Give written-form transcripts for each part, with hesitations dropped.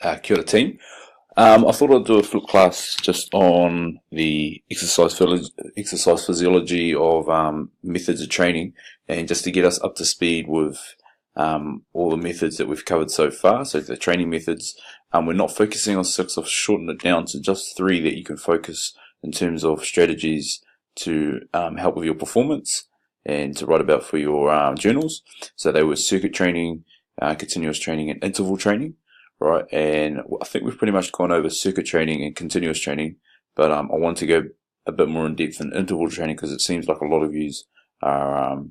Kia ora team. I thought I'd do a flip class just on the exercise physiology of methods of training, and just to get us up to speed with all the methods that we've covered so far. So the training methods, we're not focusing on six. I've shortened it down to just three that you can focus in terms of strategies to help with your performance and to write about for your journals. So they were circuit training, continuous training, and interval training. Right, and I think we've pretty much gone over circuit training and continuous training, but I want to go a bit more in depth in interval training because it seems like a lot of yous are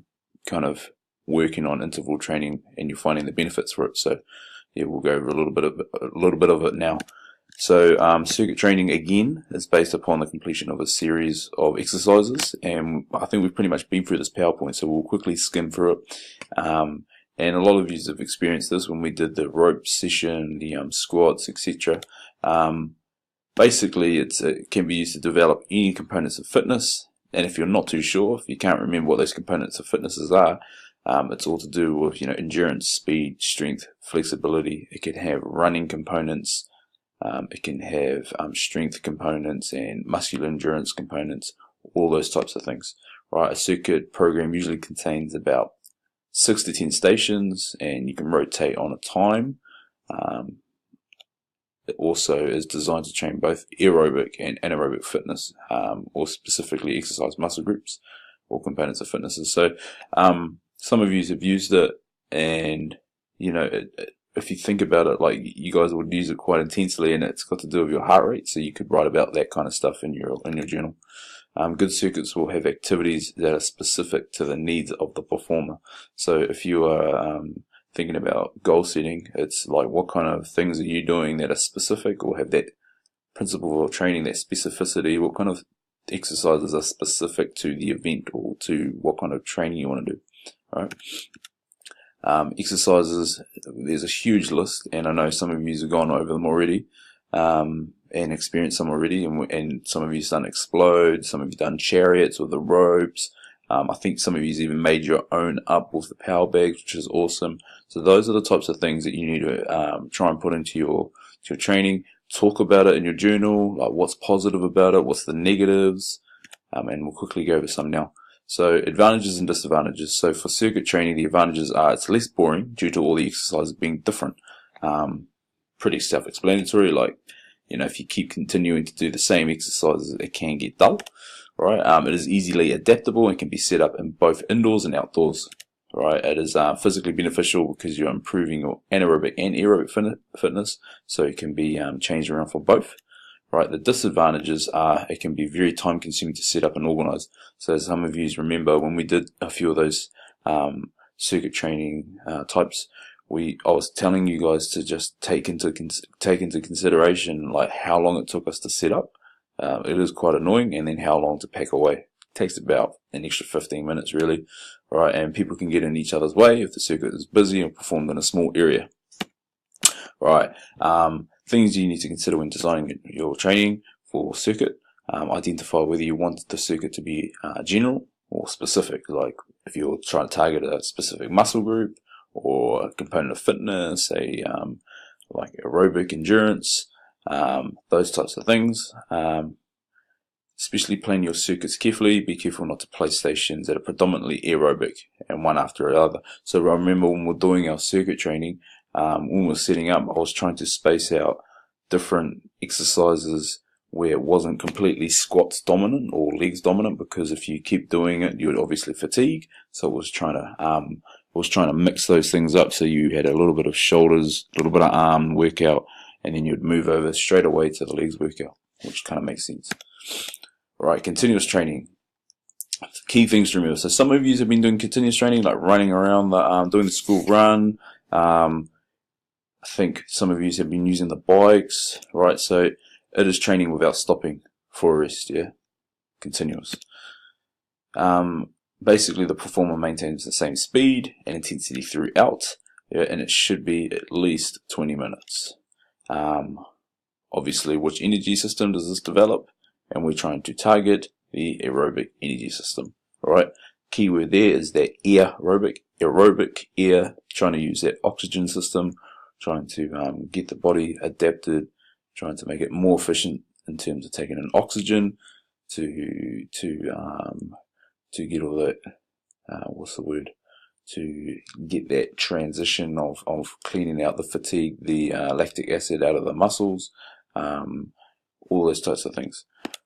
kind of working on interval training and you're finding the benefits for it. So yeah, we'll go over a little bit of it now. So circuit training again is based upon the completion of a series of exercises, and I think we've pretty much been through this PowerPoint, so we'll quickly skim through it. And a lot of you have experienced this when we did the rope session, the squats, etc. Basically, it can be used to develop any components of fitness. And if you're not too sure, if you can't remember what those components of fitnesses are, it's all to do with endurance, speed, strength, flexibility. It can have running components. It can have strength components and muscular endurance components. All those types of things. Right? A circuit program usually contains about 6 to 10 stations, and you can rotate on a time. It also is designed to train both aerobic and anaerobic fitness, or specifically exercise muscle groups or components of fitnesses. So some of you have used it, and if you think about it, like you guys would use it quite intensely, and it's got to do with your heart rate. So you could write about that kind of stuff in your journal. Good circuits will have activities that are specific to the needs of the performer. So if you are thinking about goal setting, it's like what kind of things are you doing that are specific or have that principle of training, that specificity? What kind of exercises are specific to the event or to what kind of training you want to do, right? Exercises, there's a huge list, and I know some of you have gone over them already. And experienced some already, and some of you've done explode, some of you've done chariots with the ropes. I think some of you've even made your own up with the power bags, which is awesome. So those are the types of things that you need to try and put into your training. Talk about it in your journal, like what's positive about it, what's the negatives, and we'll quickly go over some now. So advantages and disadvantages. So for circuit training, the advantages are it's less boring due to all the exercises being different. Pretty self-explanatory, like if you keep continuing to do the same exercises, it can get dull, right? It is easily adaptable and can be set up in both indoors and outdoors, right? It is physically beneficial because you're improving your anaerobic and aerobic fitness, so it can be changed around for both, right? The disadvantages are it can be very time consuming to set up and organize. So as some of you remember, when we did a few of those circuit training types, I was telling you guys to just take into consideration like how long it took us to set up. It is quite annoying, and then how long to pack away. It takes about an extra 15 minutes really, right? And people can get in each other's way if the circuit is busy and performed in a small area, right? Things you need to consider when designing your training for circuit. Identify whether you want the circuit to be general or specific, like if you're trying to target a specific muscle group or a component of fitness, like aerobic endurance, those types of things. Especially plan your circuits carefully. Be careful not to place stations that are predominantly aerobic and one after another. So I remember when we're doing our circuit training, when we're setting up, I was trying to space out different exercises where it wasn't completely squats dominant or legs dominant, because if you keep doing it, you would obviously fatigue. So I was trying to mix those things up, so you had a little bit of shoulders, a little bit of arm workout, and then you'd move over straight away to the legs workout, which kind of makes sense. Right, continuous training. Key things to remember. So some of you have been doing continuous training, like running around, doing the school run. I think some of you have been using the bikes, right? So it is training without stopping for a rest, yeah? Continuous. Basically, the performer maintains the same speed and intensity throughout, yeah, and it should be at least 20 minutes. Obviously, which energy system does this develop? And we're trying to target the aerobic energy system, alright? Keyword there is that aerobic, air, trying to use that oxygen system trying to get the body adapted, trying to make it more efficient in terms of taking in oxygen to get all that, what's the word, to get that transition of cleaning out the fatigue, the lactic acid out of the muscles, all those types of things.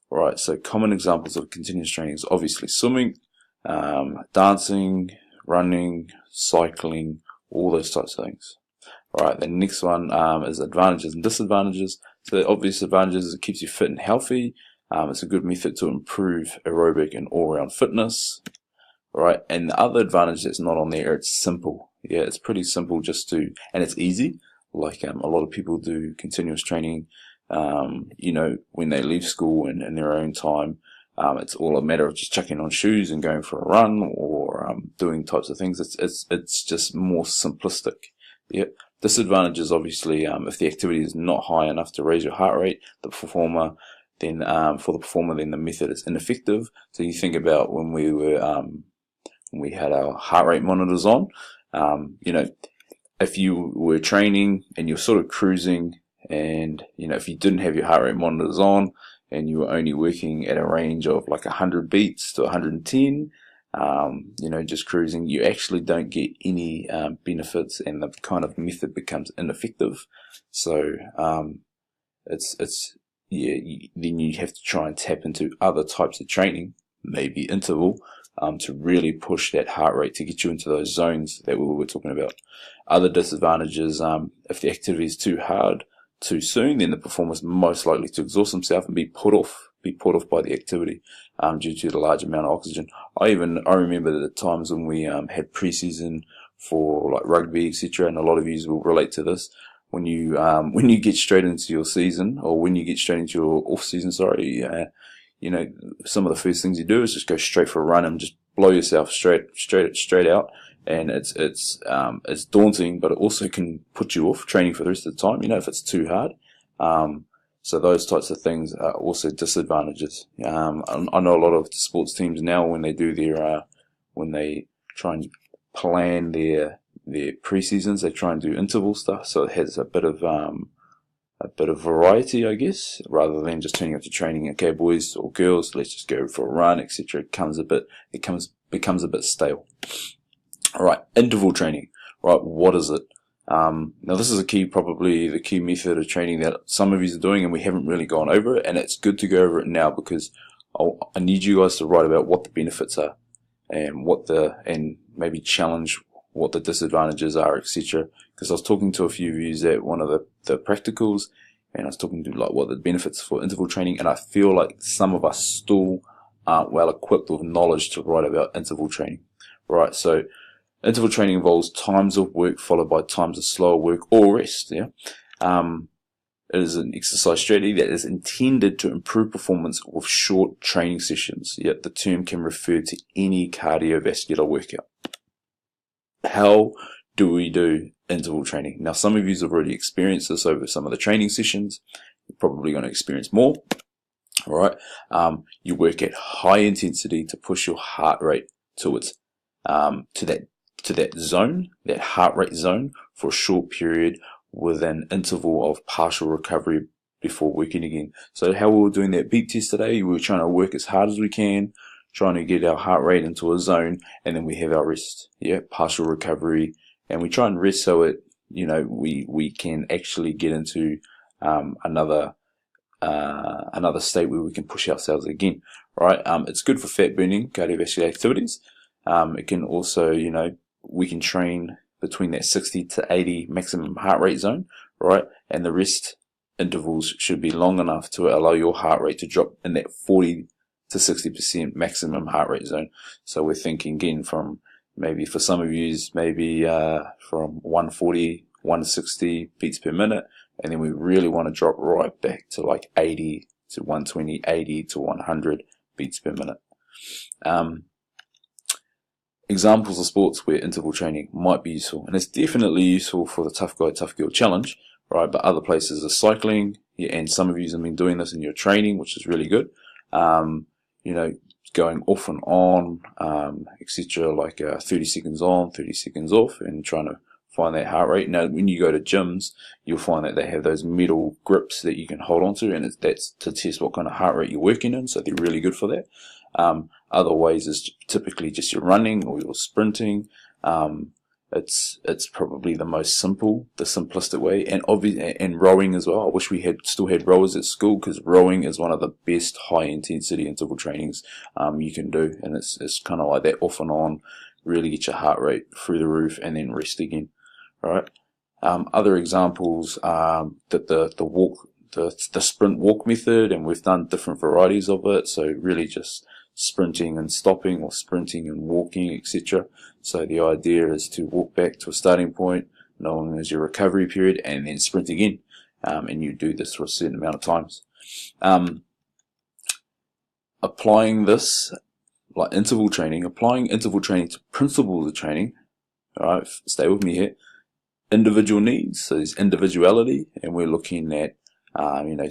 Right, so common examples of continuous training is obviously swimming, dancing, running, cycling, all those types of things. Right, the next one is advantages and disadvantages. So the obvious advantages is it keeps you fit and healthy. It's a good method to improve aerobic and all-round fitness. Right, and the other advantage that's not on there, it's simple. Yeah, it's pretty simple just to, and it's easy. Like a lot of people do continuous training, you know, when they leave school and in their own time. It's all a matter of just chucking on shoes and going for a run or doing types of things. It's just more simplistic. Yeah. Disadvantages, obviously, if the activity is not high enough to raise your heart rate, for the performer, then the method is ineffective. So you think about when we had our heart rate monitors on, you know, if you were training and you're sort of cruising, and you know, if you didn't have your heart rate monitors on and you were only working at a range of like 100 beats to 110, you know, just cruising, you actually don't get any benefits, and the kind of method becomes ineffective. So then you have to try and tap into other types of training, maybe interval, to really push that heart rate to get you into those zones that we were talking about. Other disadvantages, if the activity is too hard too soon, then the performer is most likely to exhaust himself and be put off by the activity due to the large amount of oxygen. I remember the times when we had pre-season for like rugby, etc., and a lot of you will relate to this. When you get straight into your season, or when you get straight into your off season, you know, some of the first things you do is just go straight for a run and just blow yourself straight out. And it's daunting, but it also can put you off training for the rest of the time, you know, if it's too hard. So those types of things are also disadvantages. I know a lot of sports teams now, when they do when they try and plan their pre-seasons, they try and do interval stuff, so it has a bit of variety, I guess, rather than just turning up to training. Okay, boys or girls, let's just go for a run, etc. It becomes a bit stale. All right, interval training. Right, what is it? Now this is probably the key method of training that some of you are doing, and we haven't really gone over it, and it's good to go over it now because I need you guys to write about what the benefits are and and maybe challenge what the disadvantages are, etc. Because I was talking to a few of you at one of the practicals, and I was talking to like what the benefits for interval training, and I feel like some of us still aren't well equipped with knowledge to write about interval training. Right, so interval training involves times of work followed by times of slower work or rest. Yeah, it is an exercise strategy that is intended to improve performance with short training sessions. Yet the term can refer to any cardiovascular workout. How do we do interval training? Now, some of you have already experienced this over some of the training sessions. You're probably going to experience more. All right, you work at high intensity to push your heart rate to that zone, that heart rate zone, for a short period with an interval of partial recovery before working again. So how we were doing that beep test today, we were trying to work as hard as we can, trying to get our heart rate into a zone, and then we have our rest. Yeah, partial recovery, and we try and rest so it, you know, we can actually get into another state where we can push ourselves again. Right? It's good for fat burning, cardiovascular activities. It can also, you know, we can train between that 60 to 80 maximum heart rate zone, right? And the rest intervals should be long enough to allow your heart rate to drop in that 40 to 60% maximum heart rate zone. So we're thinking again from maybe for some of you, maybe from 140, 160 beats per minute. And then we really want to drop right back to like 80 to 120, 80 to 100 beats per minute. Examples of sports where interval training might be useful, and it's definitely useful for the Tough Guy Tough Girl challenge, right? But other places are cycling, yeah, and some of you have been doing this in your training, which is really good. You know, going off and on, etc., like 30 seconds on, 30 seconds off, and trying to find that heart rate. Now, when you go to gyms, you'll find that they have those metal grips that you can hold onto, and that's to test what kind of heart rate you're working in, so they're really good for that. Other ways is typically just your running or your sprinting. It's probably the simplistic way, and rowing as well. I wish we still had rowers at school, because rowing is one of the best high intensity interval trainings you can do, and it's kind of like that off and on, really get your heart rate through the roof, and then rest again. Right. Other examples that the sprint walk method, and we've done different varieties of it. So really just sprinting and stopping, or sprinting and walking, etc. So the idea is to walk back to a starting point, known as your recovery period, and then sprint again. And you do this for a certain amount of times. Applying this, like applying interval training to principles of training. Alright, stay with me here. Individual needs, so there's individuality, and we're looking at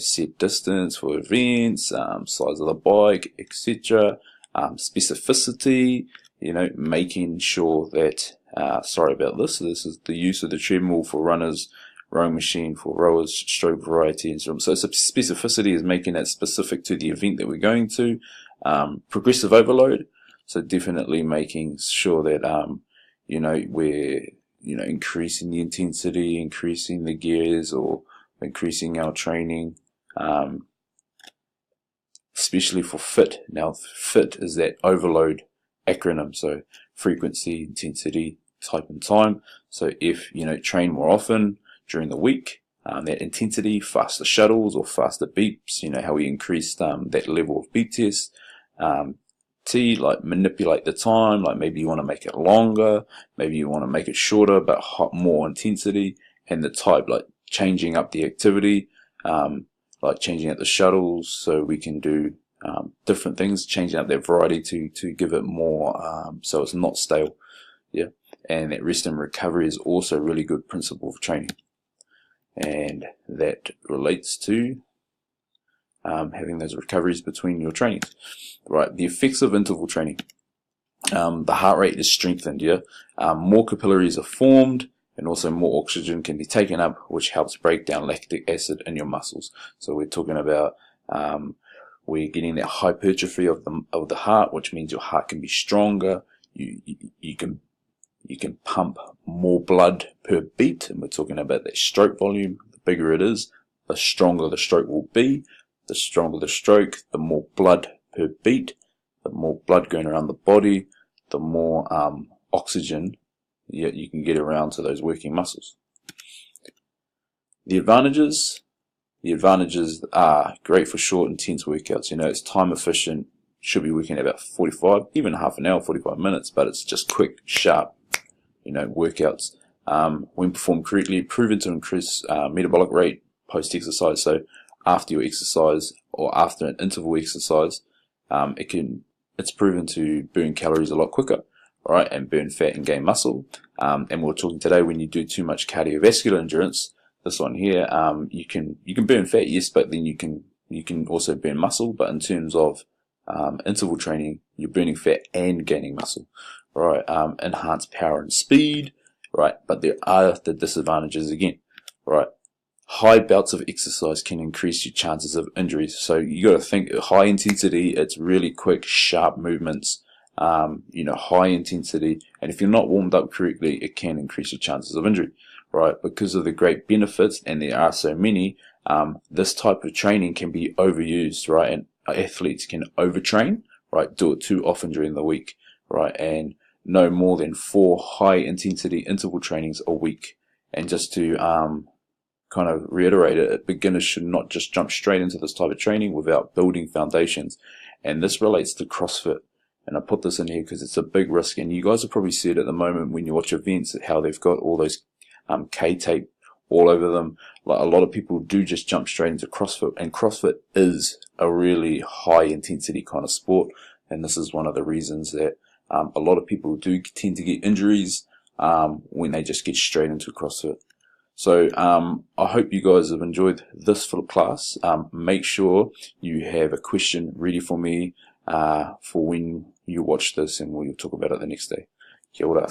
set distance for events, size of the bike, etc. Specificity, making sure that, sorry about this, this is the use of the treadmill for runners, rowing machine for rowers, stroke variety, and so on. So specificity is making that specific to the event that we're going to. Progressive overload, so definitely making sure that, we're, increasing the intensity, increasing the gears, or increasing our training, especially for FIT. Now, FIT is that overload acronym, so frequency, intensity, type, and time. So if train more often during the week, that intensity, faster shuttles or faster beeps, how we increased that level of beep test. T, like manipulate the time, like maybe you want to make it longer, maybe you want to make it shorter but more intensity. And the type, like changing up the activity, like changing up the shuttles, so we can do different things, changing up that variety to give it more, so it's not stale. Yeah, and that rest and recovery is also a really good principle for training, and that relates to having those recoveries between your trainings. Right, the effects of interval training. The heart rate is strengthened. Yeah, more capillaries are formed, and also more oxygen can be taken up, which helps break down lactic acid in your muscles. So we're talking about we're getting that hypertrophy of the heart, which means your heart can be stronger. You can pump more blood per beat, and we're talking about that stroke volume. The bigger it is, the stronger the stroke will be. The stronger the stroke, the more blood per beat, the more blood going around the body, the more oxygen you can get around to those working muscles. The advantages are great for short, intense workouts. It's time efficient, should be working at about 45, even half an hour, 45 minutes, but it's just quick, sharp, workouts. When performed correctly, proven to increase metabolic rate post-exercise. So after your exercise or after an interval exercise, it's proven to burn calories a lot quicker, right, and burn fat and gain muscle. And we're talking today, when you do too much cardiovascular endurance, this one here, you can burn fat, yes, but then you can also burn muscle. But in terms of interval training, you're burning fat and gaining muscle, right? Enhanced power and speed, right? But there are the disadvantages again, right? High bouts of exercise can increase your chances of injuries. So you got to think high intensity. It's really quick, sharp movements. High intensity, and if you're not warmed up correctly, it can increase your chances of injury, right? Because of the great benefits, and there are so many, this type of training can be overused, right? And athletes can overtrain, right? Do it too often during the week, right? And no more than 4 high intensity interval trainings a week. And just to kind of reiterate it, beginners should not just jump straight into this type of training without building foundations. And this relates to CrossFit. And I put this in here because it's a big risk, and you guys will probably see it at the moment when you watch events, how they've got all those K-tape all over them. Like, a lot of people do just jump straight into CrossFit, and CrossFit is a really high intensity kind of sport, and this is one of the reasons that a lot of people do tend to get injuries when they just get straight into CrossFit. So I hope you guys have enjoyed this full class. Make sure you have a question ready for me for when you watch this, and we'll talk about it the next day. Kia ora.